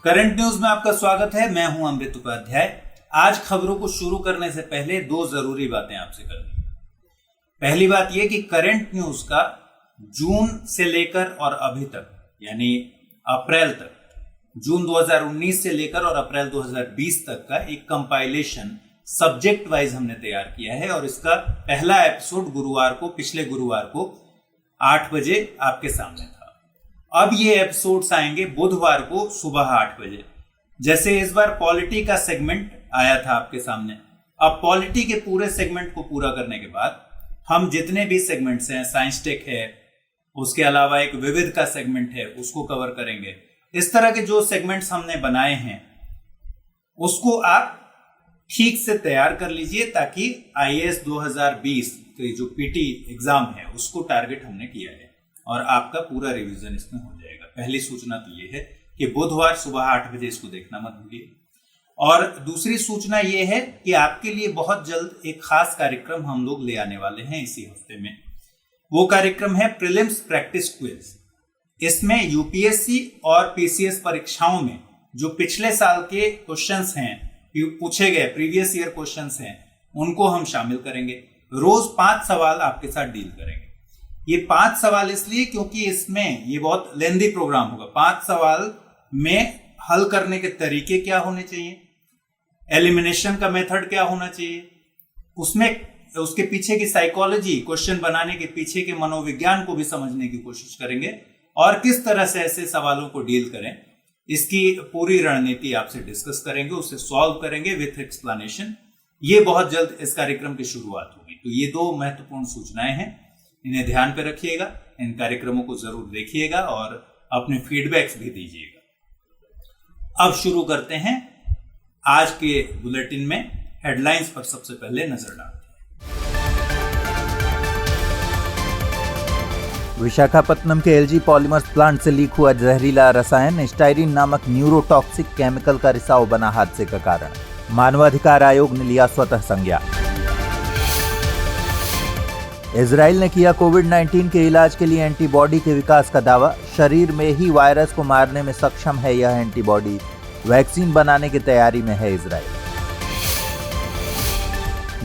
Current news में आपका स्वागत है। मैं हूं अमृत उपाध्याय। आज खबरों को शुरू करने से पहले दो जरूरी बातें आपसे करनी है। पहली बात यह कि करंट न्यूज का जून से लेकर और अभी तक यानी अप्रैल तक, जून 2019 से लेकर और अप्रैल 2020 तक का एक कंपाइलेशन सब्जेक्ट वाइज हमने तैयार किया है और इसका पहला एपिसोड पिछले गुरुवार को 8 बजे आपके सामने था। अब ये एपिसोड्स आएंगे बुधवार को सुबह 8 बजे। जैसे इस बार पॉलिटी का सेगमेंट आया था आपके सामने, अब पॉलिटी के पूरे सेगमेंट को पूरा करने के बाद हम जितने भी सेगमेंट्स हैं, साइंस टेक है, उसके अलावा एक विविध का सेगमेंट है, उसको कवर करेंगे। इस तरह के जो सेगमेंट्स हमने बनाए हैं उसको आप ठीक से तैयार कर लीजिए ताकि IAS 2020 के जो PT एग्जाम है उसको टारगेट हमने किया है और आपका पूरा रिवीजन इसमें हो जाएगा। पहली सूचना तो ये है कि बुधवार सुबह 8 बजे इसको देखना मत भूलिए। और दूसरी सूचना ये है कि आपके लिए बहुत जल्द एक खास कार्यक्रम हम लोग ले आने वाले हैं इसी हफ्ते में। वो कार्यक्रम है प्रीलिम्स प्रैक्टिस क्विज। इसमें UPSC और PCS परीक्षाओं में जो पिछले साल के क्वेश्चंस हैं, पूछे गए प्रीवियस ईयर क्वेश्चंस हैं, उनको हम शामिल करेंगे। रोज 5 सवाल आपके साथ डील करेंगे। ये 5 सवाल इसलिए क्योंकि इसमें ये बहुत लेंदी प्रोग्राम होगा। 5 सवाल में हल करने के तरीके क्या होने चाहिए, एलिमिनेशन का मेथड क्या होना चाहिए, उसमें उसके पीछे की साइकोलॉजी, क्वेश्चन बनाने के पीछे के मनोविज्ञान को भी समझने की कोशिश करेंगे और किस तरह से ऐसे सवालों को डील करें, इसकी पूरी रणनीति आपसे डिस्कस करेंगे, उसे सॉल्व करेंगे विथ एक्सप्लेनेशन। ये बहुत जल्द इस कार्यक्रम की शुरुआत होगी। तो ये 2 महत्वपूर्ण सूचनाएं हैं, इन्हें ध्यान पे रखिएगा। इन कार्यक्रमों को जरूर देखिएगा और अपने फीडबैक्स भी दीजिएगा। अब शुरू करते हैं आज के बुलेटिन में। हेडलाइंस पर सबसे पहले नजर डालते हैं। विशाखापत्तनम के LG पॉलीमर्स प्लांट से लीक हुआ जहरीला रसायन स्टाइरिन नामक न्यूरोटॉक्सिक केमिकल का रिसाव बना हादसे का कारण। मानवाधिकार आयोग ने लिया स्वतः संज्ञान। इजराइल ने किया कोविड-19 के इलाज के लिए एंटीबॉडी के विकास का दावा। शरीर में ही वायरस को मारने में सक्षम है यह एंटीबॉडी। वैक्सीन बनाने की तैयारी में है Israel.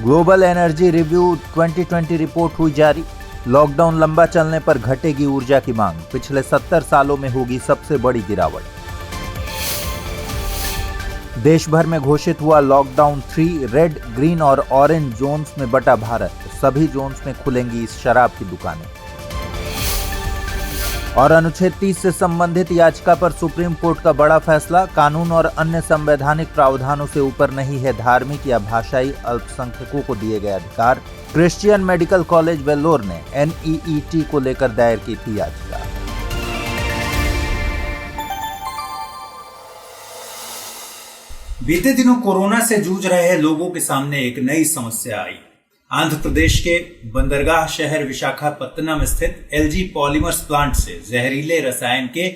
Global energy review 2020 report हुई जारी। लॉकडाउन लंबा चलने पर घटेगी ऊर्जा की मांग। पिछले 70 सालों में होगी सबसे बड़ी गिरावट। देश भर में घोषित हुआ लॉकडाउन 3। रेड, ग्रीन और ऑरेंज जोन्स में बटा भारत। सभी जोन्स में खुलेंगी शराब की दुकानें। और अनुच्छेद 30 से संबंधित याचिका पर सुप्रीम कोर्ट का बड़ा फैसला। कानून और अन्य संवैधानिक प्रावधानों से ऊपर नहीं है धार्मिक या भाषाई अल्पसंख्यकों को दिए गए अधिकार। क्रिश्चियन मेडिकल कॉलेज वेल्लोर ने NEET को लेकर दायर की थी याचिका। बीते दिनों कोरोना से जूझ रहे लोगों के सामने एक नई समस्या आई। आंध्र प्रदेश के बंदरगाह शहर विशाखापत्तनम स्थित LG पॉलीमर्स प्लांट से जहरीले रसायन के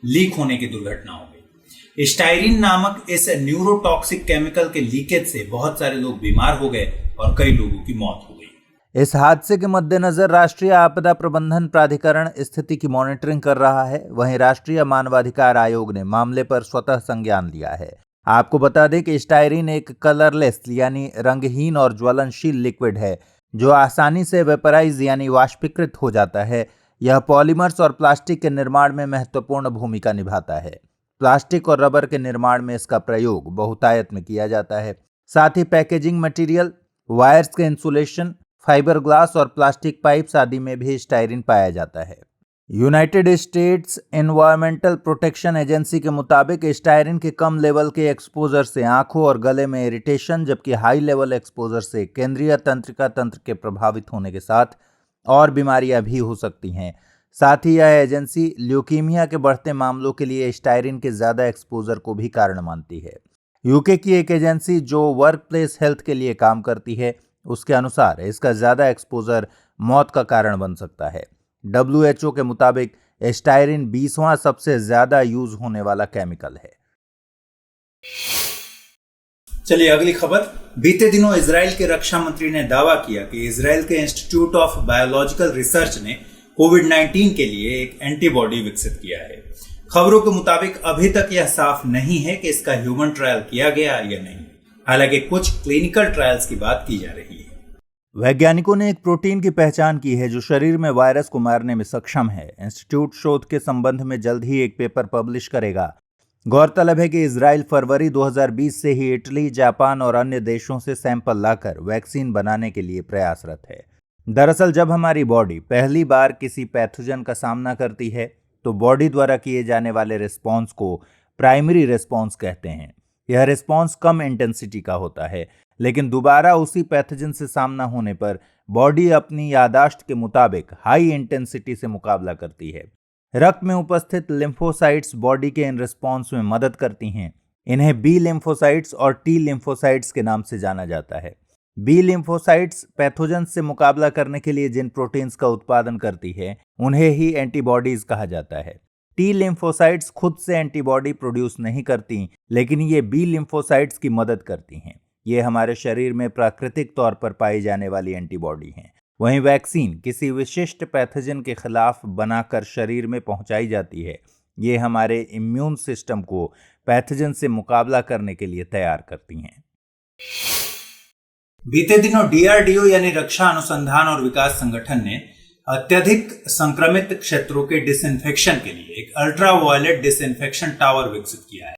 लीक होने की दुर्घटना हो गई। स्टाइरिन नामक इस न्यूरोटॉक्सिक केमिकल के लीकेज से बहुत सारे लोग बीमार हो गए और कई लोगों की मौत हो गई। इस हादसे के मद्देनजर राष्ट्रीय आपदा प्रबंधन प्राधिकरण स्थिति की मॉनिटरिंग कर रहा है। वहीं राष्ट्रीय मानवाधिकार आयोग ने मामले पर स्वतः संज्ञान लिया है। आपको बता दें कि स्टाइरिन एक कलरलेस यानी रंगहीन और ज्वलनशील लिक्विड है जो आसानी से वेपराइज यानी वाष्पीकृत हो जाता है। यह पॉलीमर्स और प्लास्टिक के निर्माण में महत्वपूर्ण भूमिका निभाता है। प्लास्टिक और रबर के निर्माण में इसका प्रयोग बहुतायत में किया जाता है। साथ ही पैकेजिंग मटेरियल, वायर्स के इंसुलेशन, फाइबर ग्लास और प्लास्टिक पाइप्स आदि में भी स्टाइरिन पाया जाता है। United states environmental protection agency के मुताबिक स्टाइरिन के कम लेवल के एक्सपोजर से आंखों और गले में इरिटेशन, जबकि हाई लेवल एक्सपोजर से केंद्रीय तंत्रिका तंत्र के प्रभावित होने के साथ और बीमारियां भी हो सकती हैं। साथ ही यह एजेंसी ल्यूकीमिया के बढ़ते मामलों के लिए स्टाइरिन के ज्यादा एक्सपोजर को भी कारण मानती है। यूके की एक एजेंसी जो वर्क प्लेस हेल्थ के लिए काम करती है, उसके अनुसार इसका ज्यादा एक्सपोजर मौत का कारण बन सकता है। WHO के मुताबिक स्टाइरिन 20वां सबसे ज्यादा यूज होने वाला केमिकल है। चलिए अगली खबर। बीते दिनों इजराइल के रक्षा मंत्री ने दावा किया कि इजराइल के इंस्टीट्यूट ऑफ बायोलॉजिकल रिसर्च ने कोविड-19 के लिए एक एंटीबॉडी विकसित किया है। खबरों के मुताबिक अभी तक यह साफ नहीं है कि इसका ह्यूमन ट्रायल किया गया या नहीं। हालांकि कुछ क्लिनिकल ट्रायल्स की बात की जा रही है। वैज्ञानिकों ने एक प्रोटीन की पहचान की है जो शरीर में वायरस को मारने में सक्षम है। इंस्टीट्यूट शोध के संबंध में जल्द ही एक पेपर पब्लिश करेगा। गौरतलब है कि इजराइल फरवरी 2020 से ही इटली, जापान और अन्य देशों से सैंपल लाकर वैक्सीन बनाने के लिए प्रयासरत है। दरअसल जब हमारी बॉडी पहली बार किसी पैथोजन का सामना करती है तो बॉडी द्वारा किए जाने वाले रिस्पॉन्स को प्राइमरी रिस्पॉन्स कहते हैं। यह रिस्पॉन्स कम इंटेंसिटी का होता है, लेकिन दोबारा उसी पैथोजन से सामना होने पर बॉडी अपनी याददाश्त के मुताबिक हाई इंटेंसिटी से मुकाबला करती है। रक्त में उपस्थित लिम्फोसाइट्स बॉडी के इन रिस्पॉन्स में मदद करती हैं। इन्हें बी लिम्फोसाइट्स और टी लिम्फोसाइट्स के नाम से जाना जाता है। बी लिम्फोसाइट्स पैथोजन से मुकाबला करने के लिए जिन प्रोटीन्स का उत्पादन करती है उन्हें ही एंटीबॉडीज कहा जाता है। टी लिम्फोसाइट्स खुद से एंटीबॉडी प्रोड्यूस नहीं करती, लेकिन ये बी लिम्फोसाइट्स की मदद करती हैं। ये हमारे शरीर में प्राकृतिक तौर पर पाई जाने वाली एंटीबॉडी हैं। वहीं वैक्सीन किसी विशिष्ट पैथोजन के खिलाफ बनाकर शरीर में पहुंचाई जाती है। ये हमारे इम्यून सिस्टम को पैथोजन से मुकाबला करने के लिए तैयार करती हैं। बीते दिनों डीआरडीओ यानी रक्षा अनुसंधान और विकास संगठन ने अत्यधिक संक्रमित क्षेत्रों के डिसइंफेक्शन के लिए एक अल्ट्रावायलेट डिसइंफेक्शन टावर विकसित किया है।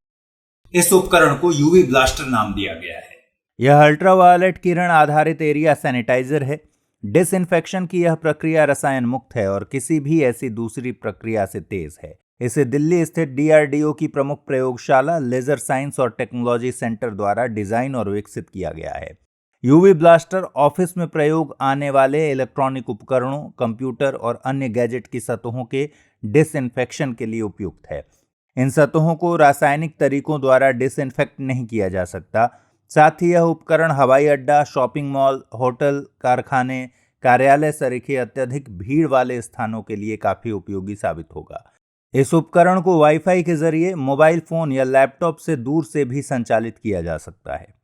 इस उपकरण को यूवी ब्लास्टर नाम दिया गया है। यह अल्ट्रावायलेट किरण आधारित एरिया सैनिटाइजर है। डिसइंफेक्शन की यह प्रक्रिया रसायन मुक्त है और किसी भी ऐसी दूसरी प्रक्रिया से तेज है। इसे दिल्ली स्थित डीआरडीओ की प्रमुख प्रयोगशाला लेजर साइंस और टेक्नोलॉजी सेंटर द्वारा डिजाइन और विकसित किया गया है। यूवी ब्लास्टर ऑफिस में प्रयोग आने वाले इलेक्ट्रॉनिक उपकरणों, कंप्यूटर और अन्य गैजेट की सतहों के डिसइंफेक्शन के लिए उपयुक्त है। इन सतहों को रासायनिक तरीकों द्वारा डिसइंफेक्ट नहीं किया जा सकता। साथ ही यह उपकरण हवाई अड्डा, शॉपिंग मॉल, होटल, कारखाने, कार्यालय सरीखे अत्यधिक भीड़ वाले स्थानों के लिए काफी उपयोगी साबित होगा। इस उपकरण को वाईफाई के जरिए मोबाइल फोन या लैपटॉप से दूर से भी संचालित किया जा सकता है।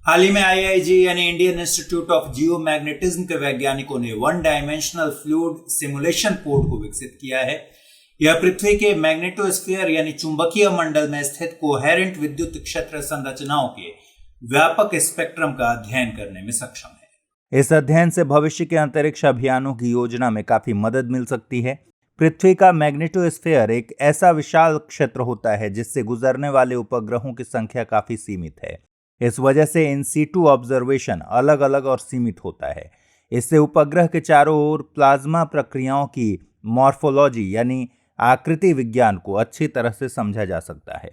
हाल ही में आईआईजी यानी इंडियन इंस्टीट्यूट ऑफ जियोमैग्नेटिज्म के वैज्ञानिकों ने one dimensional fluid simulation port को विकसित किया है। यह पृथ्वी के मैग्नेटोस्फीयर यानी चुंबकीय मंडल में स्थित कोहेरेंट विद्युत क्षेत्र संरचनाओं के व्यापक स्पेक्ट्रम का अध्ययन करने में सक्षम है। इस अध्ययन से भविष्य के अंतरिक्ष अभियानों की योजना में काफी मदद मिल सकती है। पृथ्वी का मैग्नेटोस्फीयर एक ऐसा विशाल क्षेत्र होता है जिससे गुजरने वाले उपग्रहों की संख्या काफी सीमित है। इस वजह से इन सीटू ऑब्जर्वेशन अलग अलग और सीमित होता है। इससे उपग्रह के चारों ओर प्लाज्मा प्रक्रियाओं की मॉर्फोलॉजी यानी आकृति विज्ञान को अच्छी तरह से समझा जा सकता है।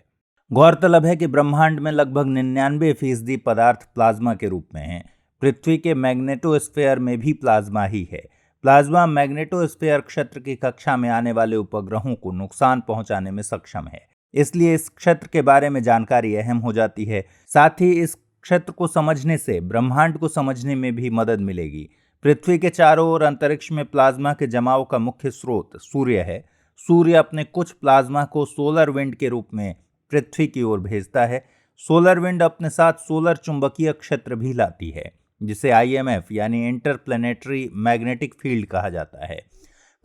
गौरतलब है कि ब्रह्मांड में लगभग 99% पदार्थ प्लाज्मा के रूप में है। पृथ्वी के मैग्नेटोस्फीयर में भी प्लाज्मा ही है। प्लाज्मा मैग्नेटोस्फीयर क्षेत्र की कक्षा में आने वाले उपग्रहों को नुकसान पहुंचाने में सक्षम है, इसलिए इस क्षेत्र के बारे में जानकारी अहम हो जाती है। साथ ही इस क्षेत्र को समझने से ब्रह्मांड को समझने में भी मदद मिलेगी। पृथ्वी के चारों ओर अंतरिक्ष में प्लाज्मा के जमाव का मुख्य स्रोत सूर्य है। सूर्य अपने कुछ प्लाज्मा को सोलर विंड के रूप में पृथ्वी की ओर भेजता है। सोलर विंड अपने साथ सोलर चुंबकीय क्षेत्र भी लाती है, जिसे आईएमएफ यानी इंटरप्लैनेटरी मैग्नेटिक फील्ड कहा जाता है।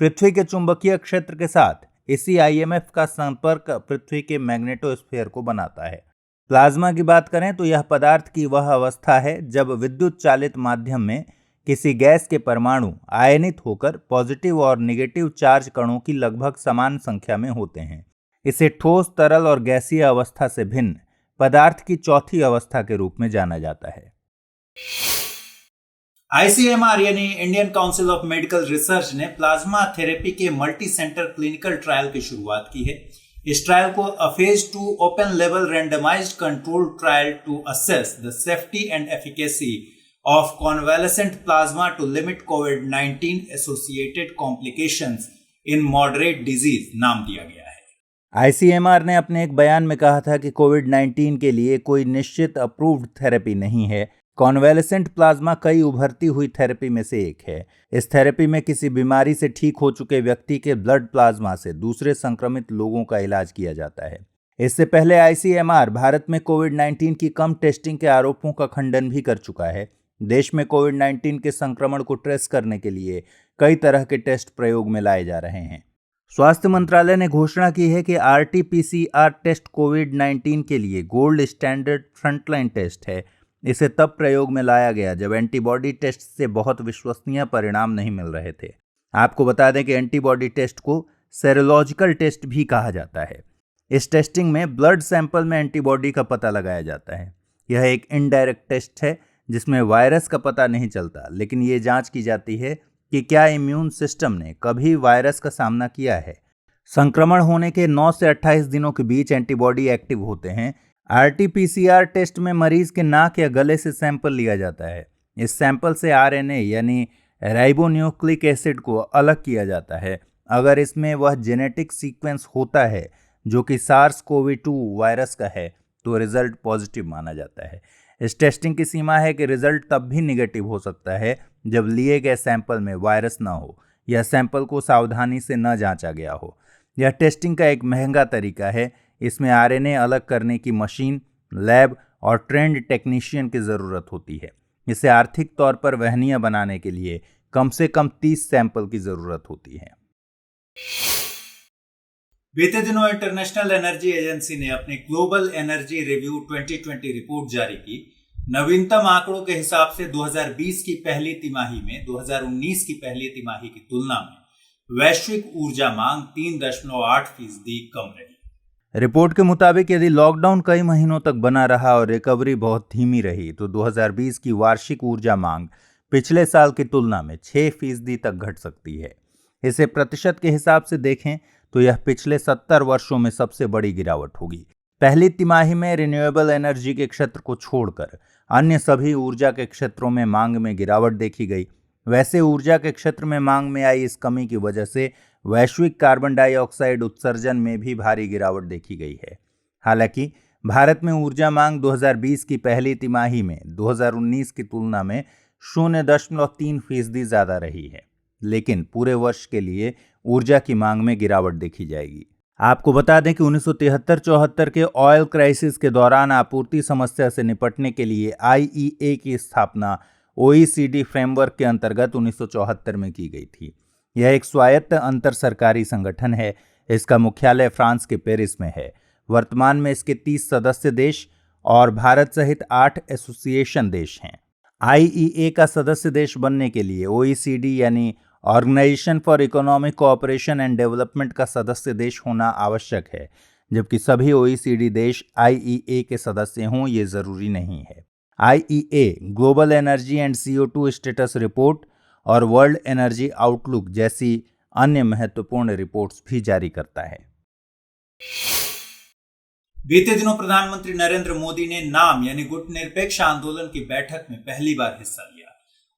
पृथ्वी के चुंबकीय क्षेत्र के साथ इसी आईएमएफ का संपर्क पृथ्वी के मैग्नेटोस्फीयर को बनाता है। प्लाज्मा की बात करें तो यह पदार्थ की वह अवस्था है जब विद्युत चालित माध्यम में किसी गैस के परमाणु आयनित होकर पॉजिटिव और नेगेटिव चार्ज कणों की लगभग समान संख्या में होते हैं। इसे ठोस, तरल और गैसीय अवस्था से भिन्न पदार्थ की चौथी अवस्था के रूप में जाना जाता है। आईसीएमआर यानी Indian council of medical research ने प्लाज्मा थेरेपी के मल्टी सेंटर क्लिनिकल ट्रायल की शुरुआत की है। इस ट्रायल को अ फेज 2 ओपन लेवल randomised control trial to assess the safety and efficacy of convalescent plasma to limit COVID-19 associated complications in moderate disease नाम दिया गया है। आईसीएमआर ने अपने एक बयान में कहा था कि कोविड-19 के लिए कोई निश्चित अप्रूव्ड थेरेपी नहीं है। कॉन्वेलेसेंट प्लाज्मा कई उभरती हुई थेरेपी में से एक है। इस थेरेपी में किसी बीमारी से ठीक हो चुके व्यक्ति के ब्लड प्लाज्मा से दूसरे संक्रमित लोगों का इलाज किया जाता है। इससे पहले आईसीएमआर भारत में कोविड-19 की कम टेस्टिंग के आरोपों का खंडन भी कर चुका है। देश में कोविड-19 के संक्रमण को ट्रेस करने के लिए कई तरह के टेस्ट प्रयोग में लाए जा रहे हैं। स्वास्थ्य मंत्रालय ने घोषणा की है कि RT-PCR टेस्ट कोविड-19 के लिए गोल्ड स्टैंडर्ड फ्रंटलाइन टेस्ट है। इसे तब प्रयोग में लाया गया जब एंटीबॉडी टेस्ट से बहुत विश्वसनीय परिणाम नहीं मिल रहे थे। आपको बता दें कि एंटीबॉडी टेस्ट को सेरोलॉजिकल टेस्ट भी कहा जाता है। इस टेस्टिंग में ब्लड सैंपल में एंटीबॉडी का पता लगाया जाता है। यह एक इनडायरेक्ट टेस्ट है जिसमें वायरस का पता नहीं चलता, लेकिन ये जांच की जाती है कि क्या इम्यून सिस्टम ने कभी वायरस का सामना किया है। संक्रमण होने के 9 से 28 दिनों के बीच एंटीबॉडी एक्टिव होते हैं। RT-PCR टेस्ट में मरीज के नाक या गले से सैंपल लिया जाता है। इस सैंपल से RNA यानी राइबोन्यूक्लिक एसिड को अलग किया जाता है। अगर इसमें वह जेनेटिक सीक्वेंस होता है जो कि SARS-CoV-2 वायरस का है तो रिजल्ट पॉजिटिव माना जाता है। इस टेस्टिंग की सीमा है कि रिजल्ट तब भी निगेटिव हो सकता है जब लिए गए सैंपल में वायरस न हो या सैंपल को सावधानी से न जांचा गया हो। यह टेस्टिंग का एक महंगा तरीका है। इसमें RNA अलग करने की मशीन, लैब और ट्रेंड टेक्नीशियन की ज़रूरत होती है। इसे आर्थिक तौर पर वहनीय बनाने के लिए कम से कम 30 सैंपल की ज़रूरत होती है। बीते दिनों इंटरनेशनल एनर्जी एजेंसी ने अपनी ग्लोबल एनर्जी रिव्यू 2020 रिपोर्ट जारी की। नवीनतम आंकड़ों के हिसाब से 2020 की पहली तिमाही में 2019 की पहली तिमाही की तुलना में वैश्विक ऊर्जा मांग 3.8% कम रही। रिपोर्ट के मुताबिक यदि लॉकडाउन कई महीनों तक बना रहा और रिकवरी बहुत धीमी रही तो 2020 की वार्षिक ऊर्जा मांग पिछले साल की तुलना में 6% तक घट सकती है। इसे प्रतिशत के हिसाब से देखें तो यह पिछले 70 वर्षों में सबसे बड़ी गिरावट होगी। पहली तिमाही में रिन्यूएबल एनर्जी के क्षेत्र को छोड़कर अन्य सभी ऊर्जा के क्षेत्रों में मांग में गिरावट देखी गई। वैसे ऊर्जा के क्षेत्र में मांग में आई इस कमी की वजह से वैश्विक कार्बन डाइऑक्साइड उत्सर्जन में भी भारी गिरावट देखी गई है। हालांकि भारत में ऊर्जा मांग 2020 की पहली तिमाही में 2019 की तुलना में 0.3% ज़्यादा रही है, लेकिन पूरे वर्ष के लिए ऊर्जा की मांग में गिरावट देखी जाएगी। आपको बता दें कि 1973-74 के ऑयल क्राइसिस के दौरान आपूर्ति समस्या से निपटने के लिए IEA की स्थापना OECD फ्रेमवर्क के अंतर्गत 1974 में की गई थी। यह एक स्वायत्त अंतर सरकारी संगठन है। इसका मुख्यालय फ्रांस के पेरिस में है। वर्तमान में इसके 30 सदस्य देश और भारत सहित 8 एसोसिएशन देश हैं। IEA का सदस्य देश बनने के लिए OECD यानी organisation for economic cooperation and development का सदस्य देश होना आवश्यक है, जबकि सभी OECD देश IEA के सदस्य हों ये जरूरी नहीं है। IEA global energy and CO2 status report और वर्ल्ड एनर्जी आउटलुक जैसी अन्य महत्वपूर्ण रिपोर्ट्स भी जारी करता है। बीते दिनों प्रधानमंत्री नरेंद्र मोदी ने नाम यानी गुटनिरपेक्ष आंदोलन की बैठक में पहली बार हिस्सा लिया।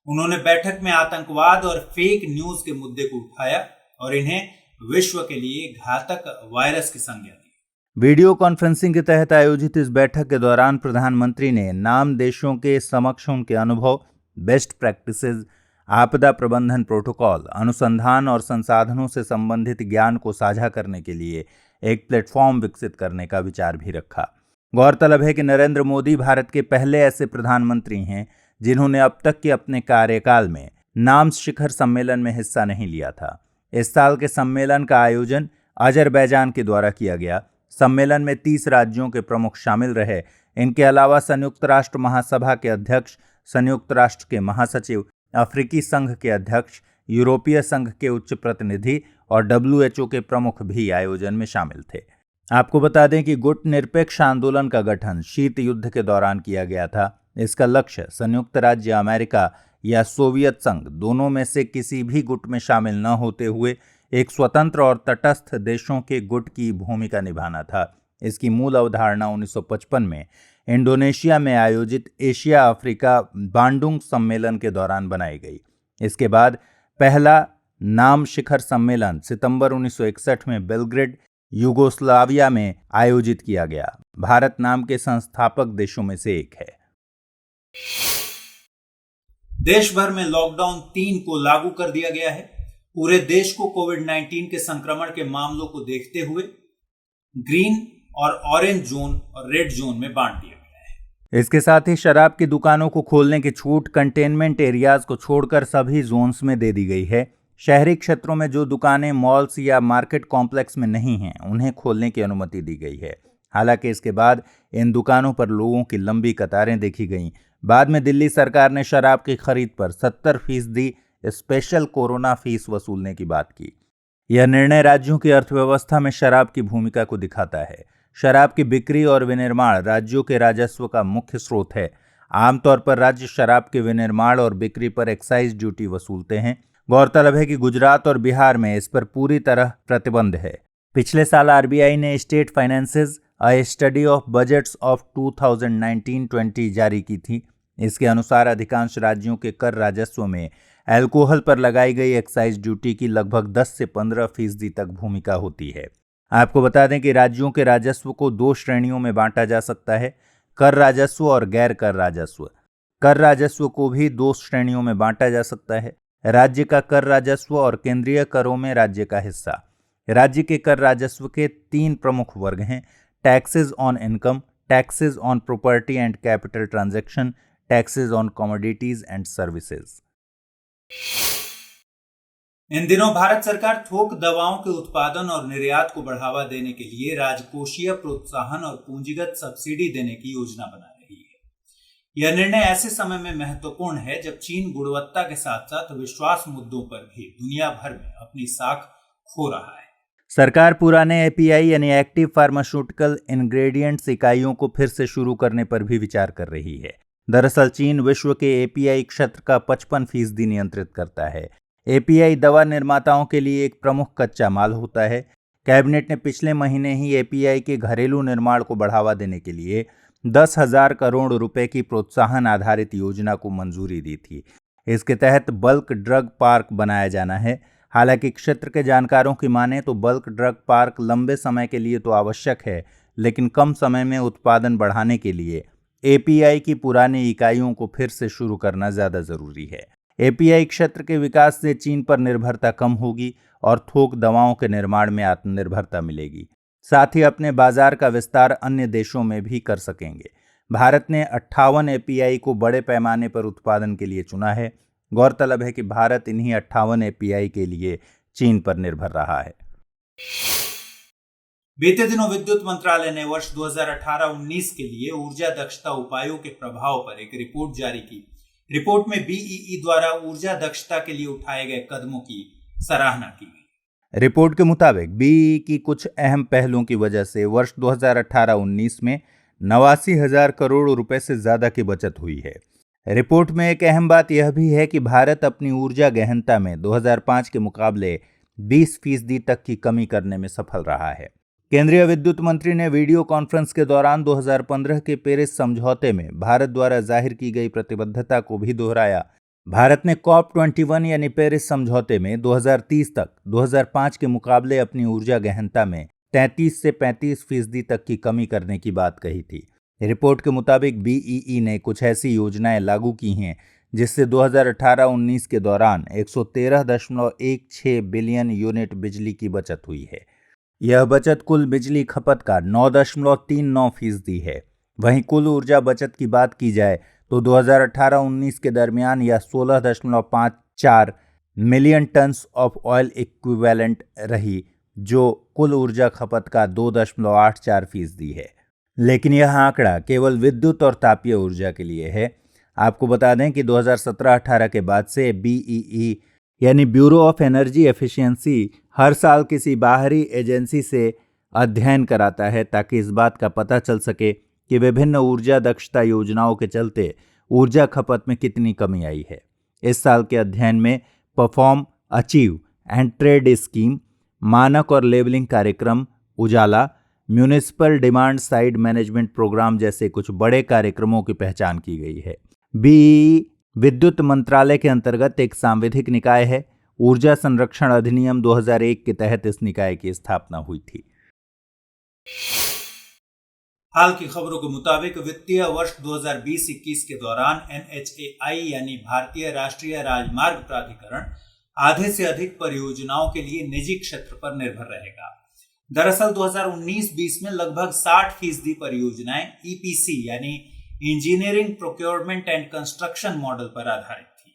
उन्होंने बैठक में आतंकवाद और फेक न्यूज के मुद्दे को उठाया और इन्हें विश्व के लिए घातक वायरस की संज्ञा दी। वीडियो कॉन्फ्रेंसिंग के तहत आयोजित इस बैठक के दौरान प्रधानमंत्री ने नाम देशों के समक्ष उनके अनुभव, बेस्ट प्रैक्टिसेस, आपदा प्रबंधन प्रोटोकॉल, अनुसंधान और संसाधनों से संबंधित ज्ञान को साझा करने के लिए एक प्लेटफॉर्म विकसित करने का विचार भी रखा। गौरतलब है कि नरेंद्र मोदी भारत के पहले ऐसे प्रधानमंत्री हैं जिन्होंने अब तक के अपने कार्यकाल में नाम शिखर सम्मेलन में हिस्सा नहीं लिया था। इस साल के सम्मेलन का आयोजन अजरबैजान के द्वारा किया गया। सम्मेलन में 30 राज्यों के प्रमुख शामिल रहे। इनके अलावा संयुक्त राष्ट्र महासभा के अध्यक्ष, संयुक्त राष्ट्र के महासचिव, अफ्रीकी संघ के अध्यक्ष, यूरोपीय संघ के उच्च प्रतिनिधि और WHO के प्रमुख भी आयोजन में शामिल थे। आपको बता दें कि गुटनिरपेक्ष आंदोलन का गठन शीत युद्ध के दौरान किया गया था। इसका लक्ष्य संयुक्त राज्य अमेरिका या सोवियत संघ दोनों में से किसी भी गुट में शामिल न होते हुए एक स्वतंत्र और तटस्थ देशों के गुट की भूमिका निभाना था। इसकी मूल अवधारणा 1955 में इंडोनेशिया में आयोजित एशिया अफ्रीका बांडुंग सम्मेलन के दौरान बनाई गई। इसके बाद पहला नाम शिखर सम्मेलन सितंबर 1961 में बेलग्रेड, यूगोस्लाविया में आयोजित किया गया। भारत नाम के संस्थापक देशों में से एक है। देश भर में लॉकडाउन 3 को लागू कर दिया गया है। पूरे देश को कोविड-19 के संक्रमण के मामलों को देखते हुए ग्रीन और ऑरेंज जोन और रेड जोन में बांट दिया गया है। इसके साथ ही शराब की दुकानों को खोलने की छूट कंटेनमेंट एरियाज को छोड़कर सभी जोन्स में दे दी गई है। शहरी क्षेत्रों में जो दुकानें मॉल्स या मार्केट कॉम्प्लेक्स में नहीं हैं उन्हें खोलने की अनुमति दी गई है। हालांकि इसके बाद इन दुकानों पर लोगों की लंबी कतारें देखी गईं। बाद में दिल्ली सरकार ने शराब की खरीद पर 70% स्पेशल कोरोना फीस वसूलने की बात की। यह निर्णय राज्यों की अर्थव्यवस्था में शराब की भूमिका को दिखाता है। शराब की बिक्री और विनिर्माण राज्यों के राजस्व का मुख्य स्रोत है। आमतौर पर राज्य शराब के विनिर्माण और बिक्री पर एक्साइज ड्यूटी वसूलते हैं। गौरतलब है कि गुजरात और बिहार में इस पर पूरी तरह प्रतिबंध है। पिछले साल आरबीआई ने state finances a study of budgets of 2019-20 जारी की थी। इसके अनुसार अधिकांश राज्यों के कर राजस्व में अल्कोहल पर लगाई गई एक्साइज ड्यूटी की लगभग 10 से 15% तक भूमिका होती है। आपको बता दें कि राज्यों के राजस्व को 2 श्रेणियों में बांटा जा सकता है, कर राजस्व और गैर कर राजस्व। कर राजस्व को भी 2 श्रेणियों में बांटा जा सकता है, राज्य का कर राजस्व और केंद्रीय करों में राज्य का हिस्सा। राज्य के कर राजस्व के 3 प्रमुख वर्ग हैं: taxes on income, taxes on property and capital transaction, taxes on commodities and services. इन दिनों भारत सरकार थोक दवाओं के उत्पादन और निर्यात को बढ़ावा देने के लिए राजकोषीय प्रोत्साहन और पूंजीगत सब्सिडी देने की योजना बना रही है। यह निर्णय ऐसे समय में महत्वपूर्ण है जब चीन गुणवत्ता के साथ साथ विश्वास मुद्दों पर भी दुनिया भर में अपनी साख खो रहा है। सरकार पुराने एपीआई यानी एक्टिव फार्मास्यूटिकल इंग्रेडिएंट्स इकाइयों को फिर से शुरू करने पर भी विचार कर रही है। दरअसल चीन विश्व के एपीआई क्षेत्र का 55% नियंत्रित करता है। एपीआई दवा निर्माताओं के लिए एक प्रमुख कच्चा माल होता है। कैबिनेट ने पिछले महीने ही एपीआई के घरेलू निर्माण को बढ़ावा देने के लिए 10,000 करोड़ रुपए की प्रोत्साहन आधारित योजना को मंजूरी दी थी। इसके तहत बल्क ड्रग पार्क बनाया जाना है। हालांकि क्षेत्र के जानकारों की माने तो बल्क ड्रग पार्क लंबे समय के लिए तो आवश्यक है, लेकिन कम समय में उत्पादन बढ़ाने के लिए एपीआई की पुरानी इकाइयों को फिर से शुरू करना ज्यादा जरूरी है। एपीआई क्षेत्र के विकास से चीन पर निर्भरता कम होगी और थोक दवाओं के निर्माण में आत्मनिर्भरता मिलेगी। साथ ही अपने बाजार का विस्तार अन्य देशों में भी कर सकेंगे। भारत ने 58 एपीआई को बड़े पैमाने पर उत्पादन के लिए चुना है। गौरतलब है कि भारत इन्हीं 58 एपीआई के लिए चीन पर निर्भर रहा है। बीते दिनों विद्युत मंत्रालय ने वर्ष 2018-19 के लिए ऊर्जा दक्षता उपायों के प्रभाव पर एक रिपोर्ट जारी की। रिपोर्ट में बीईई द्वारा ऊर्जा दक्षता के लिए उठाए गए कदमों की सराहना की गई। रिपोर्ट के मुताबिक बीईई की कुछ अहम पहलों की वजह से वर्ष 2018-19 में 89,000 करोड़ रुपए से ज्यादा की बचत हुई है। रिपोर्ट में एक अहम बात यह भी है कि भारत अपनी ऊर्जा गहनता में 2005 के मुकाबले 20% तक की कमी करने में सफल रहा है। केंद्रीय विद्युत मंत्री ने वीडियो कॉन्फ्रेंस के दौरान 2015 के पेरिस समझौते में भारत द्वारा जाहिर की गई प्रतिबद्धता को भी दोहराया। भारत ने COP21 यानी पेरिस समझौते में 2030 तक 2005 के मुकाबले अपनी ऊर्जा गहनता में 33 से 35% तक की कमी करने की बात कही थी। रिपोर्ट के मुताबिक बीईई ने कुछ ऐसी योजनाएं लागू की हैं जिससे 2018-19 के दौरान 113.16 बिलियन यूनिट बिजली की बचत हुई है। यह बचत कुल बिजली खपत का 9.39% है। वहीं कुल ऊर्जा बचत की बात की जाए तो 2018-19 के दरमियान यह 16.54 million tons of oil equivalent रही, जो कुल ऊर्जा खपत का 2.84% है। लेकिन यह आंकड़ा केवल विद्युत और तापीय ऊर्जा के लिए है। आपको बता दें कि 2017-18 के बाद से बीईई यानी ब्यूरो ऑफ एनर्जी एफिशिएंसी हर साल किसी बाहरी एजेंसी से अध्ययन कराता है ताकि इस बात का पता चल सके कि विभिन्न ऊर्जा दक्षता योजनाओं के चलते ऊर्जा खपत में कितनी कमी आई है। इस साल के अध्ययन में perform, achieve and trade scheme, मानक और लेबलिंग कार्यक्रम, Ujala, municipal demand side management programme जैसे कुछ बड़े कार्यक्रमों की पहचान की गई है। बीईई विद्युत मंत्रालय के अंतर्गत एक सांविधिक निकाय है। ऊर्जा संरक्षण अधिनियम 2001 के तहत इस निकाय की स्थापना हुई थी। हाल की खबरों के मुताबिक वित्तीय वर्ष 2020-21 के दौरान एनएचएआई यानी भारतीय राष्ट्रीय राजमार्ग प्राधिकरण आधे से अधिक परियोजनाओं के लिए निजी क्षेत्र पर निर्भर रहेगा। दरअसल 2019-20 में लगभग 60% परियोजनाएं ईपीसी यानी engineering procurement and construction model पर आधारित थी।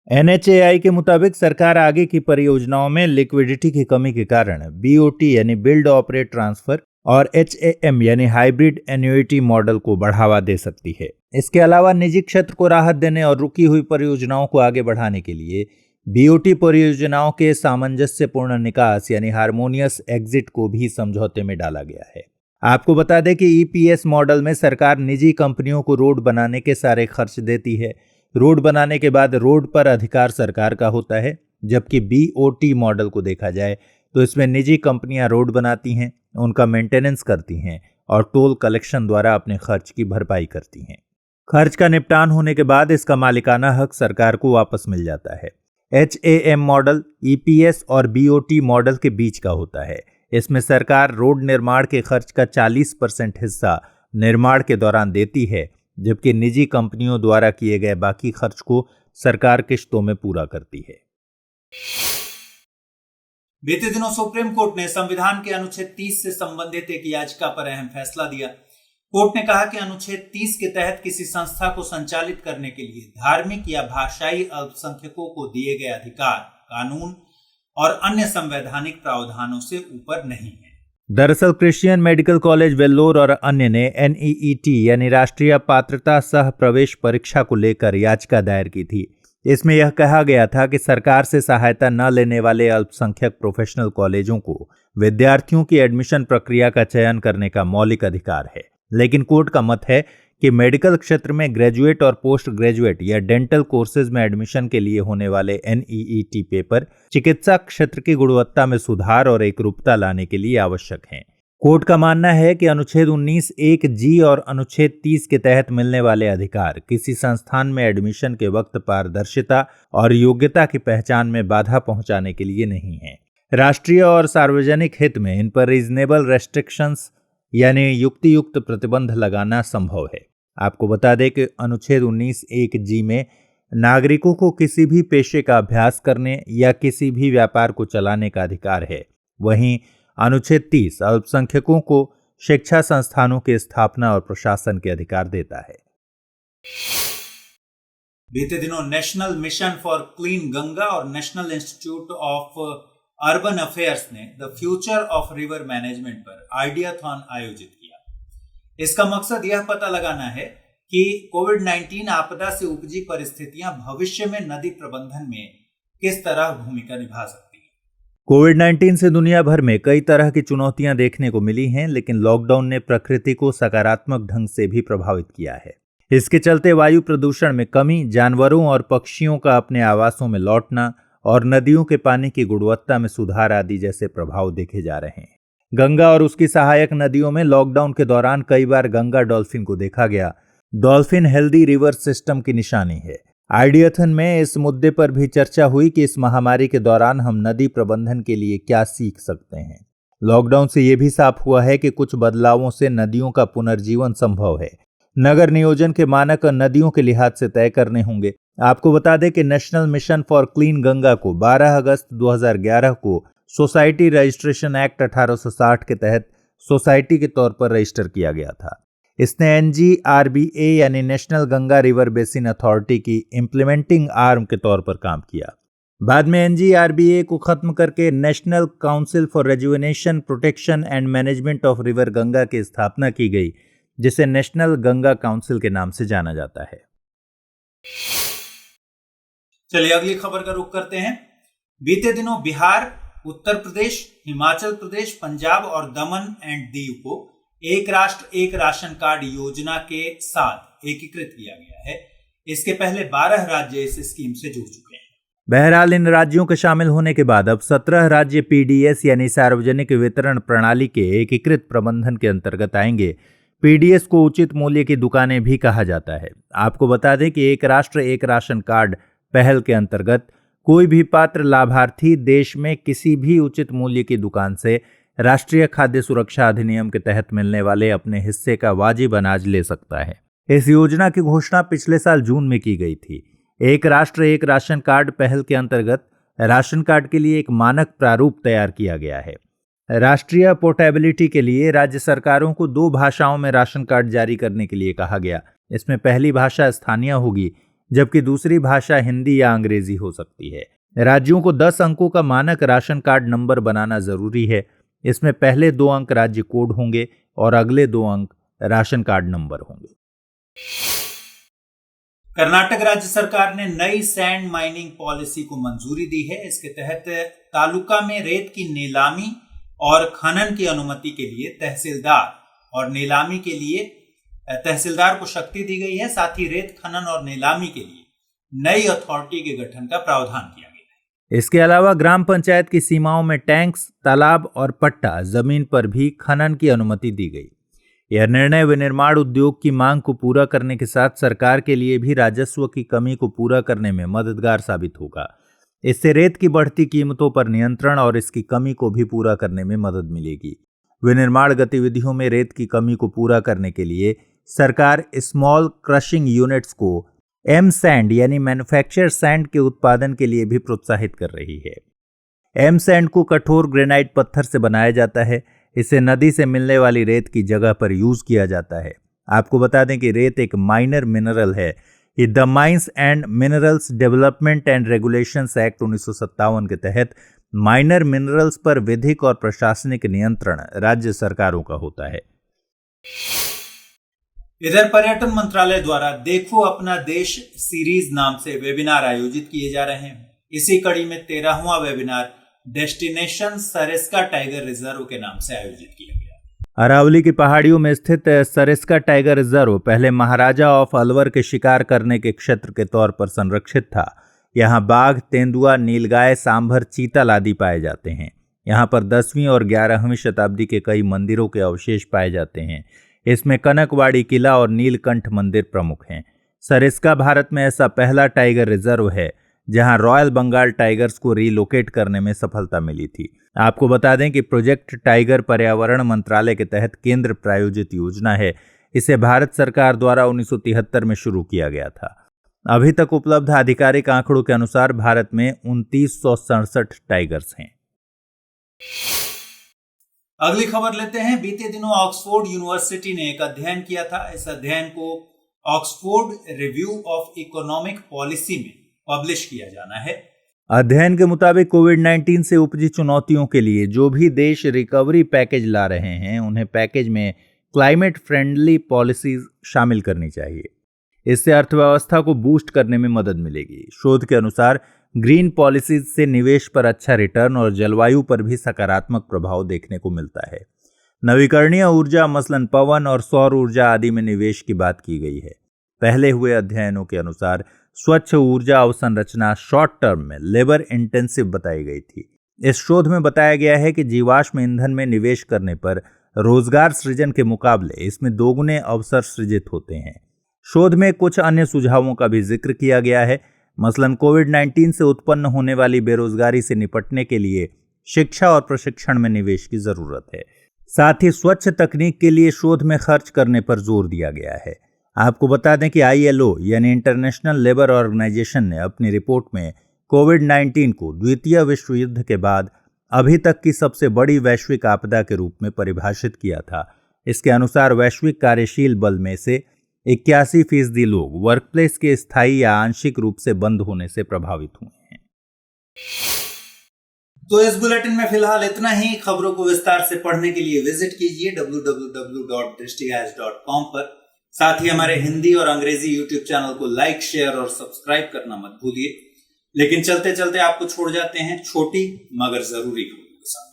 NHAI के मुताबिक सरकार आगे की परियोजनाओं में लिक्विडिटी की कमी के कारण BOT यानी बिल्ड ऑपरेट ट्रांसफर और HAM यानी हाइब्रिड एन्युइटी मॉडल को बढ़ावा दे सकती है। इसके अलावा निजी क्षेत्र को राहत देने और रुकी हुई परियोजनाओं को आगे बढ़ाने के लिए BOT परियोजनाओं के सामंजस्यपूर्ण निकास यानी हार्मोनियस एग्जिट को भी समझौते में डाला गया है। आपको बता दें कि EPS मॉडल में सरकार निजी कंपनियों को रोड बनाने के सारे खर्च देती है। रोड बनाने के बाद रोड पर अधिकार सरकार का होता है, जबकि BOT मॉडल को देखा जाए तो इसमें निजी कंपनियां रोड बनाती हैं, उनका मेंटेनेंस करती हैं और टोल कलेक्शन द्वारा अपने खर्च की भरपाई करती हैं। खर्च का निपटान होने के बाद इसका मालिकाना हक सरकार को वापस मिल जाता है। HAM मॉडल EPS और BOT मॉडल के बीच का होता है। इसमें सरकार रोड निर्माण के खर्च का 40% हिस्सा निर्माण के दौरान देती है, जबकि निजी कंपनियों द्वारा किए गए बाकी खर्च को सरकार किश्तों में पूरा करती है। बीते दिनों सुप्रीम कोर्ट ने संविधान के अनुच्छेद 30 से संबंधित एक याचिका पर अहम फैसला दिया। कोर्ट ने कहा कि अनुच्छेद 30 के तहत किसी संस्था को संचालित करने के लिए धार्मिक या भाषाई अल्पसंख्यकों को दिए गए अधिकार कानून और अन्य संवैधानिक प्रावधानों से ऊपर नहीं है। दरअसल क्रिश्चियन मेडिकल कॉलेज वेल्लोर और अन्य ने NEET यानी राष्ट्रीय पात्रता सह प्रवेश परीक्षा को लेकर याचिका दायर की थी। इसमें यह कहा गया था कि सरकार से सहायता न लेने वाले अल्पसंख्यक प्रोफेशनल कॉलेजों को विद्यार्थियों की एडमिशन प्रक्रिया का चयन करने का मौलिक अधिकार है। लेकिन कोर्ट का मत है कि मेडिकल क्षेत्र में ग्रेजुएट और पोस्ट ग्रेजुएट या डेंटल कोर्सेज में एडमिशन के लिए होने वाले NEET पेपर चिकित्सा क्षेत्र की गुणवत्ता में सुधार और एकरूपता लाने के लिए आवश्यक हैं। कोर्ट का मानना है कि अनुच्छेद 19(1)(g) और अनुच्छेद 30 के तहत मिलने वाले अधिकार किसी संस्थान में एडमिशन के वक्त पारदर्शिता और योग्यता की पहचान में बाधा पहुंचाने के लिए नहीं है। राष्ट्रीय और सार्वजनिक हित में इन पर रीजनेबल रेस्ट्रिक्शंस यानी युक्तियुक्त प्रतिबंध लगाना संभव है। आपको बता दें कि अनुच्छेद 19(1)(g) में नागरिकों को किसी भी पेशे का अभ्यास करने या किसी भी व्यापार को चलाने का अधिकार है। वहीं अनुच्छेद 30 अल्पसंख्यकों को शिक्षा संस्थानों की स्थापना और प्रशासन के अधिकार देता है। बीते दिनों national mission for clean Ganga और national institute of urban affairs ने the future of river management पर आइडियाथॉन आयोजित किया। इसका मकसद यह पता लगाना है कि कोविड-19 आपदा से उपजी परिस्थितियां भविष्य में नदी प्रबंधन में किस तरह भूमिका निभा सकती है। कोविड-19 से दुनिया भर में कई तरह की चुनौतियां देखने को मिली हैं, लेकिन लॉकडाउन ने प्रकृति को सकारात्मक ढंग से भी प्रभावित किया है। इसके चलते वायु प्रदूषण में कमी, जानवरों और पक्षियों का अपने आवासों में लौटना और नदियों के पानी की गुणवत्ता में सुधार आदि जैसे प्रभाव देखे जा रहे हैं। गंगा और उसकी सहायक नदियों में लॉकडाउन के दौरान कई बार गंगा डॉल्फिन को देखा गया। डॉल्फिन हेल्दी रिवर सिस्टम की निशानी है। आइडियाथन में इस मुद्दे पर भी चर्चा हुई कि इस महामारी के दौरान हम नदी प्रबंधन के लिए क्या सीख सकते हैं। लॉकडाउन से यह भी साफ हुआ है कि कुछ बदलावों से नदियों का पुनर्जीवन संभव है। नगर नियोजन के मानक नदियों के लिहाज से तय करने होंगे। आपको बता दें कि national mission for clean Ganga को 12 अगस्त 2011 को सोसाइटी रजिस्ट्रेशन एक्ट 1860 के तहत सोसाइटी के तौर पर रजिस्टर किया गया था। इसने NGRBA यानी national Ganga river basin authority की इम्प्लीमेंटिंग आर्म के तौर पर काम किया। बाद में NGRBA को खत्म करके national council for rejuvenation protection and management of river Ganga की स्थापना की गई, जिसे नेशनल गंगा काउंसिल के नाम से जाना जाता है। चलिए अगली खबर का रुख करते हैं। बीते दिनों बिहार, उत्तर प्रदेश, हिमाचल प्रदेश, पंजाब और दमन एंड दीव को एक राष्ट्र एक राशन कार्ड योजना के साथ एकीकृत किया गया है। इसके पहले 12 राज्य इस स्कीम से जुड़ चुके हैं। बहरहाल इन राज्यों के शामिल होने के बाद अब 17 राज्य PDS यानी सार्वजनिक वितरण प्रणाली के एकीकृत प्रबंधन के अंतर्गत आएंगे। PDS को उचित मूल्य की दुकानें भी कहा जाता है। आपको बता दें कि एक राष्ट्र एक राशन कार्ड पहल के अंतर्गत कोई भी पात्र लाभार्थी देश में किसी भी उचित मूल्य की दुकान से राष्ट्रीय खाद्य सुरक्षा अधिनियम के तहत मिलने वाले अपने हिस्से का वाजिब अनाज ले सकता है। इस योजना की घोषणा पिछले साल जून में की गई थी। एक राष्ट्र एक राशन कार्ड पहल के अंतर्गत राशन कार्ड के लिए एक मानक प्रारूप तैयार किया गया है। राष्ट्रीय पोर्टेबिलिटी के लिए राज्य सरकारों को 2 भाषाओं में राशन कार्ड जारी करने के लिए कहा गया। इसमें पहली भाषा स्थानीय होगी, जबकि दूसरी भाषा हिंदी या अंग्रेजी हो सकती है। राज्यों को 10 अंकों का मानक राशन कार्ड नंबर बनाना जरूरी है। इसमें पहले 2 अंक राज्य कोड होंगे और अगले 2 अंक राशन कार्ड नंबर होंगे। कर्नाटक राज्य सरकार ने नई सैंड माइनिंग पॉलिसी को मंजूरी दी है। इसके तहत तालुका में रेत की नीलामी और खनन की अनुमति के लिए तहसीलदार और नीलामी के लिए तहसीलदार को शक्ति दी गई है। साथ ही रेत खनन और नीलामी के लिए नई अथॉरिटी के गठन का प्रावधान किया गया है। इसके अलावा ग्राम पंचायत की सीमाओं में टैंक्स, तालाब और पट्टा जमीन पर भी खनन की अनुमति दी गई। यह निर्णय विनिर्माण उद्योग की मांग को पूरा करने के साथ सरकार के लिए भी राजस्व की कमी को पूरा करने में मददगार साबित होगा। इससे रेत की बढ़ती कीमतों पर नियंत्रण और इसकी कमी को भी पूरा करने में मदद मिलेगी। विनिर्माण गतिविधियों में रेत की कमी को पूरा करने के लिए सरकार स्मॉल क्रशिंग यूनिट्स को एम सैंड यानी मैन्युफैक्चर सैंड के उत्पादन के लिए भी प्रोत्साहित कर रही है। एम सैंड को कठोर ग्रेनाइट पत्थर से बनाया जाता है। इसे नदी से मिलने वाली रेत की जगह पर यूज किया जाता है। आपको बता दें कि रेत एक माइनर मिनरल है। The mines and minerals development and regulations act 1957 के तहत माइनर मिनरल्स पर विधिक और प्रशासनिक नियंत्रण राज्य सरकारों का होता है। इधर पर्यटन मंत्रालय द्वारा देखो अपना देश सीरीज नाम से वेबिनार आयोजित किए जा रहे हैं। इसी कड़ी में 13वां webinar destination Sariska tiger reserve के नाम से आयोजित किया गया। अरावली की पहाड़ियों में स्थित सरिस्का टाइगर रिजर्व पहले महाराजा ऑफ अलवर के शिकार करने के क्षेत्र के तौर पर संरक्षित था। यहाँ बाघ, तेंदुआ, नीलगाय, सांभर, चीतल आदि पाए जाते हैं। यहाँ पर 10वीं और 11वीं शताब्दी के कई मंदिरों के अवशेष पाए जाते हैं। इसमें कनकवाड़ी किला और नीलकंठ मंदिर प्रमुख हैं। सरिस्का भारत में ऐसा पहला टाइगर रिजर्व है जहां रॉयल बंगाल टाइगर्स को रिलोकेट करने में सफलता मिली थी। आपको बता दें कि प्रोजेक्ट टाइगर पर्यावरण मंत्रालय के तहत केंद्र प्रायोजित योजना है। इसे भारत सरकार द्वारा 1973 में शुरू किया गया था। अभी तक उपलब्ध आधिकारिक आंकड़ों के अनुसार भारत में 2967 टाइगर्स हैं। अगली खबर लेते हैं। बीते दिनों ऑक्सफोर्ड यूनिवर्सिटी ने एक अध्ययन किया था। इस अध्ययन को Oxford review of economic policy में पब्लिश किया जाना है। अध्ययन के मुताबिक कोविड-19 से उपजी चुनौतियों के लिए जो भी देश रिकवरी पैकेज ला रहे हैं उन्हें पैकेज में क्लाइमेट फ्रेंडली पॉलिसीज शामिल करनी चाहिए। इससे अर्थव्यवस्था को बूस्ट करने में मदद मिलेगी। शोध के अनुसार ग्रीन पॉलिसीज से निवेश पर अच्छा रिटर्न और जलवायु पर भी सकारात्मक प्रभाव देखने को मिलता है। नवीकरणीय ऊर्जा मसलन पवन और सौर ऊर्जा आदि में निवेश की बात की गई है। पहले हुए अध्ययनों के अनुसार स्वच्छ ऊर्जा अवसंरचना शॉर्ट टर्म में लेबर इंटेंसिव बताई गई थी। इस शोध में बताया गया है कि जीवाश्म ईंधन में निवेश करने पर रोजगार सृजन के मुकाबले इसमें दोगुने अवसर सृजित होते हैं। शोध में कुछ अन्य सुझावों का भी जिक्र किया गया है। मसलन कोविड-19 से उत्पन्न होने वाली बेरोजगारी से निपटने के लिए शिक्षा और प्रशिक्षण में निवेश की जरूरत है। साथ ही स्वच्छ तकनीक के लिए शोध में खर्च करने पर जोर दिया गया है। आपको बता दें कि ILO यानी इंटरनेशनल लेबर ऑर्गेनाइजेशन ने अपनी रिपोर्ट में कोविड-19 को द्वितीय विश्व युद्ध के बाद अभी तक की सबसे बड़ी वैश्विक आपदा के रूप में परिभाषित किया था। इसके अनुसार वैश्विक कार्यशील बल में से 81% लोग वर्कप्लेस के स्थायी या आंशिक रूप से बंद होने से प्रभावित हुए हैं। तो इस बुलेटिन में फिलहाल इतना ही। खबरों को विस्तार से पढ़ने के लिए विजिट कीजिए www.drishtiguys.com पर। साथ ही हमारे हिंदी और अंग्रेजी यूट्यूब चैनल को लाइक, शेयर और सब्सक्राइब करना मत भूलिए। लेकिन चलते चलते आपको छोड़ जाते हैं छोटी मगर जरूरी खबरों के साथ।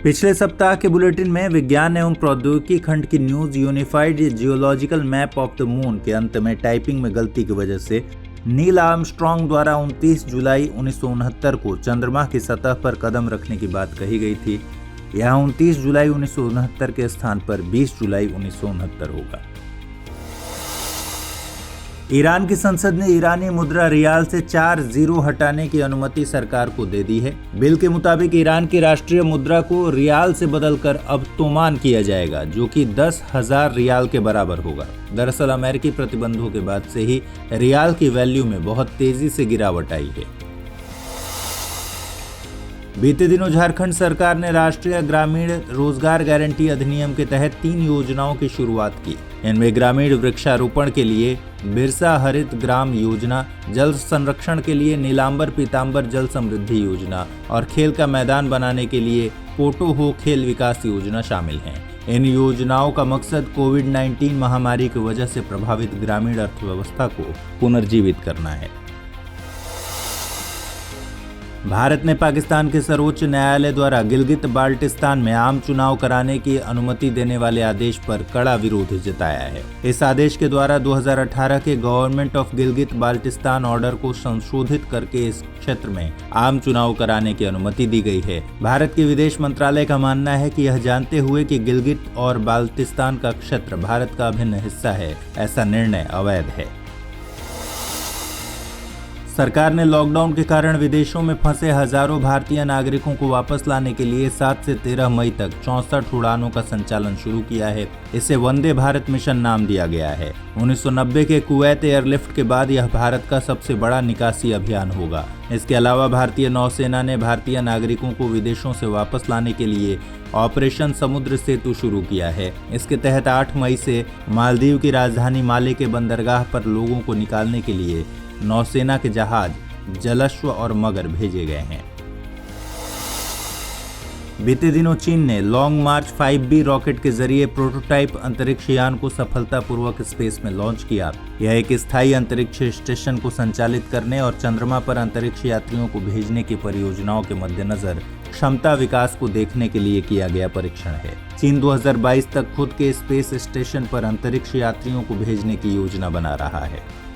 पिछले सप्ताह के बुलेटिन में विज्ञान एवं प्रौद्योगिकी खंड की news unified geological map of the moon के अंत में टाइपिंग में गलती की वजह से नील आर्मस्ट्रॉन्ग द्वारा 29 जुलाई 1969 को चंद्रमा की सतह पर कदम रखने की बात कही गई थी। यहाँ 29 जुलाई 1969 के स्थान पर 20 जुलाई 1969 होगा। ईरान की संसद ने ईरानी मुद्रा रियाल से 4 जीरो हटाने की अनुमति सरकार को दे दी है। बिल के मुताबिक ईरान की राष्ट्रीय मुद्रा को रियाल से बदलकर अब तोमान किया जाएगा, जो कि 10,000 रियाल के बराबर होगा। दरअसल अमेरिकी प्रतिबंधों के बाद से ही रियाल की वैल्यू में बहुत तेजी से गिरावट आई है। बीते दिनों झारखंड सरकार ने राष्ट्रीय ग्रामीण रोजगार गारंटी अधिनियम के तहत 3 योजनाओं की शुरुआत की। इनमें ग्रामीण वृक्षारोपण के लिए बिरसा हरित ग्राम योजना, जल संरक्षण के लिए नीलांबर पीतांबर जल समृद्धि योजना और खेल का मैदान बनाने के लिए पोटो हो खेल विकास योजना शामिल हैं। इन योजनाओं का मकसद कोविड-19 महामारी की वजह से प्रभावित ग्रामीण अर्थव्यवस्था को पुनर्जीवित करना है। भारत ने पाकिस्तान के सर्वोच्च न्यायालय द्वारा गिलगित बाल्टिस्तान में आम चुनाव कराने की अनुमति देने वाले आदेश पर कड़ा विरोध जताया है। इस आदेश के द्वारा 2018 के government of Gilgit Baltistan order को संशोधित करके इस क्षेत्र में आम चुनाव कराने की अनुमति दी गई है। भारत के विदेश मंत्रालय का मानना है कि यह जानते हुए कि गिलगित और बाल्टिस्तान का क्षेत्र भारत का अभिन्न हिस्सा है, ऐसा निर्णय अवैध है। सरकार ने लॉकडाउन के कारण विदेशों में फंसे हजारों भारतीय नागरिकों को वापस लाने के लिए 7 से 13 मई तक 64 उड़ानों का संचालन शुरू किया है। इसे वंदे भारत मिशन नाम दिया गया है। 1990 के कुवैत एयरलिफ्ट के बाद यह भारत का सबसे बड़ा निकासी अभियान होगा। इसके अलावा भारतीय नौसेना ने भारतीय नागरिकों को विदेशों से वापस लाने के लिए ऑपरेशन समुद्र सेतु शुरू किया है। इसके तहत 8 मई से मालदीव की राजधानी माले के बंदरगाह पर लोगों को निकालने के लिए नौसेना के जहाज, जलश्व और मगर भेजे गए हैं। बीते दिनों चीन ने लॉन्ग मार्च 5B रॉकेट के जरिए प्रोटोटाइप अंतरिक्ष यान को सफलतापूर्वक स्पेस में लॉन्च किया। यह एक स्थायी अंतरिक्ष स्टेशन को संचालित करने और चंद्रमा पर अंतरिक्ष यात्रियों को भेजने की परियोजनाओं के मद्देनजर क्षमता विकास को देखने के लिए किया गया परीक्षण है। चीन 2022 तक खुद के स्पेस स्टेशन पर अंतरिक्ष यात्रियों को भेजने की योजना बना रहा है।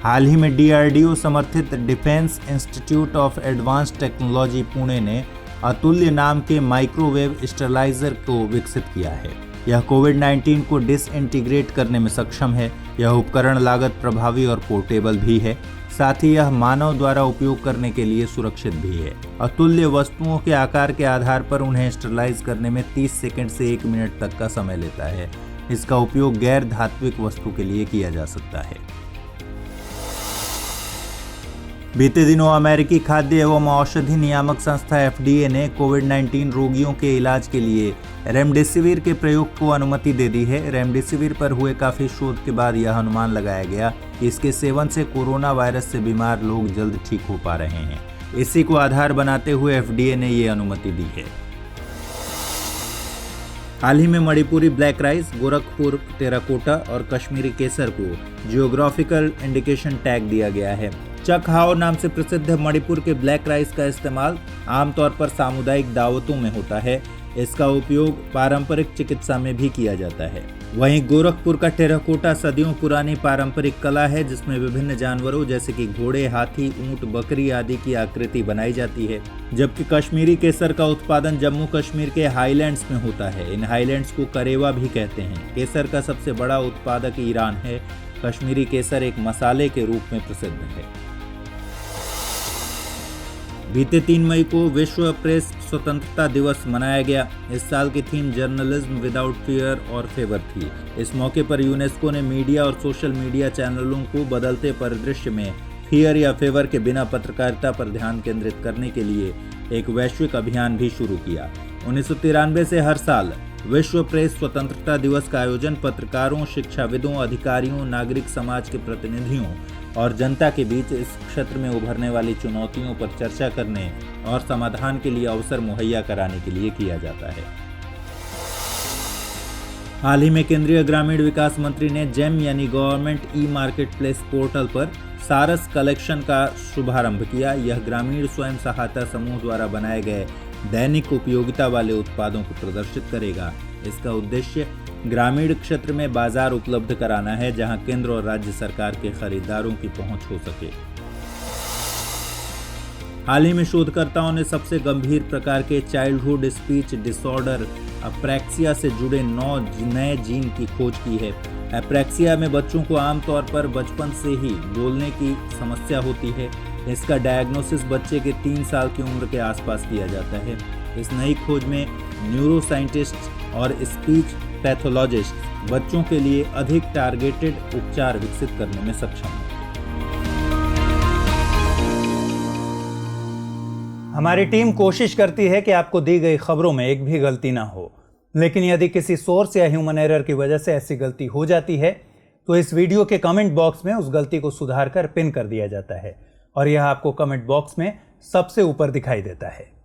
हाल ही में DRDO समर्थित defence institute of advanced technology Pune ने अतुल्य नाम के माइक्रोवेव स्टेरलाइजर को विकसित किया है। यह कोविड-19 को डिसइंटीग्रेट करने में सक्षम है। यह उपकरण लागत प्रभावी और पोर्टेबल भी है। साथ ही यह मानव द्वारा उपयोग करने के लिए सुरक्षित भी है। अतुल्य वस्तुओं के आकार के आधार पर उन्हें स्टेरलाइज करने में 30 सेकंड से 1 मिनट तक का समय लेता है। इसका उपयोग गैर धात्विक वस्तु के लिए किया जा सकता है। बीते दिनों अमेरिकी खाद्य एवं औषधि नियामक संस्था FDA ने कोविड-19 रोगियों के इलाज के लिए रेमडेसिविर के प्रयोग को अनुमति दे दी है। रेमडेसिविर पर हुए काफी शोध के बाद यह अनुमान लगाया गया कि इसके सेवन से कोरोना वायरस से बीमार लोग जल्द ठीक हो पा रहे हैं। इसी को आधार बनाते हुए FDA ने ये अनुमति दी है। हाल ही में Manipuri black rice, Gorakhpur terracotta और कश्मीरी केसर को जियोग्राफिकल इंडिकेशन टैग दिया गया है। चक हाओ नाम से प्रसिद्ध मणिपुर के ब्लैक राइस का इस्तेमाल आमतौर पर सामुदायिक दावतों में होता है। इसका उपयोग पारंपरिक चिकित्सा में भी किया जाता है। वहीं गोरखपुर का टेराकोटा सदियों पुरानी पारंपरिक कला है, जिसमें विभिन्न जानवरों जैसे कि घोड़े, हाथी, ऊंट, बकरी आदि की आकृति बनाई जाती है। जबकि कश्मीरी केसर का उत्पादन जम्मू कश्मीर के हाईलैंड्स में होता है। इन हाईलैंड्स को करेवा भी कहते हैं। केसर का सबसे बड़ा उत्पादक ईरान है। कश्मीरी केसर एक मसाले के रूप में प्रसिद्ध है। बीते 3 मई को विश्व प्रेस स्वतंत्रता दिवस मनाया गया। इस साल की थीम जर्नलिज्म विदाउट फियर और फेवर थी। इस मौके पर यूनेस्को ने मीडिया और सोशल मीडिया चैनलों को बदलते परिदृश्य में फियर या फेवर के बिना पत्रकारिता पर ध्यान केंद्रित करने के लिए एक वैश्विक अभियान भी शुरू किया। 1993 से हर साल विश्व प्रेस स्वतंत्रता दिवस का आयोजन पत्रकारों, शिक्षाविदों, अधिकारियों, नागरिक समाज के प्रतिनिधियों और जनता के बीच इस क्षेत्र में उभरने वाली चुनौतियों पर चर्चा करने और समाधान के लिए अवसर मुहैया कराने के लिए किया जाता है। हाल ही में केंद्रीय ग्रामीण विकास मंत्री ने जेम यानी गवर्नमेंट ई-मार्केट प्लेस पोर्टल पर सारस कलेक्शन का शुभारंभ किया। यह ग्रामीण स्वयं सहायता समूह द्वारा बनाए गए दैनिक उपयोगिता वाले उत्पादों को प्रदर्शित करेगा। इसका उद्देश्य ग्रामीण क्षेत्र में बाजार उपलब्ध कराना है, जहां केंद्र और राज्य सरकार के खरीदारों की पहुंच हो सके। हाल ही में शोधकर्ताओं ने सबसे गंभीर प्रकार के चाइल्डहुड स्पीच डिसऑर्डर एप्रैक्सिया से जुड़े 9 नए जीन की खोज की है। एप्रैक्सिया में बच्चों को आमतौर पर बचपन से ही बोलने की समस्या होती है। इसका डायग्नोसिस बच्चे के 3 साल की उम्र के आसपास किया जाता है। इस नई खोज में न्यूरोसाइंटिस्ट और स्पीच पैथोलॉजिस्ट बच्चों के लिए अधिक टारगेटेड उपचार विकसित करने में सक्षम हैं। हमारी टीम कोशिश करती है कि आपको दी गई खबरों में एक भी गलती ना हो। लेकिन यदि किसी सोर्स या ह्यूमन एरर की वजह से ऐसी गलती हो जाती है तो इस वीडियो के कमेंट बॉक्स में उस गलती को सुधार कर पिन कर दिया जाता है और यह आपको कमेंट बॉक्स में सबसे ऊपर दिखाई देता है।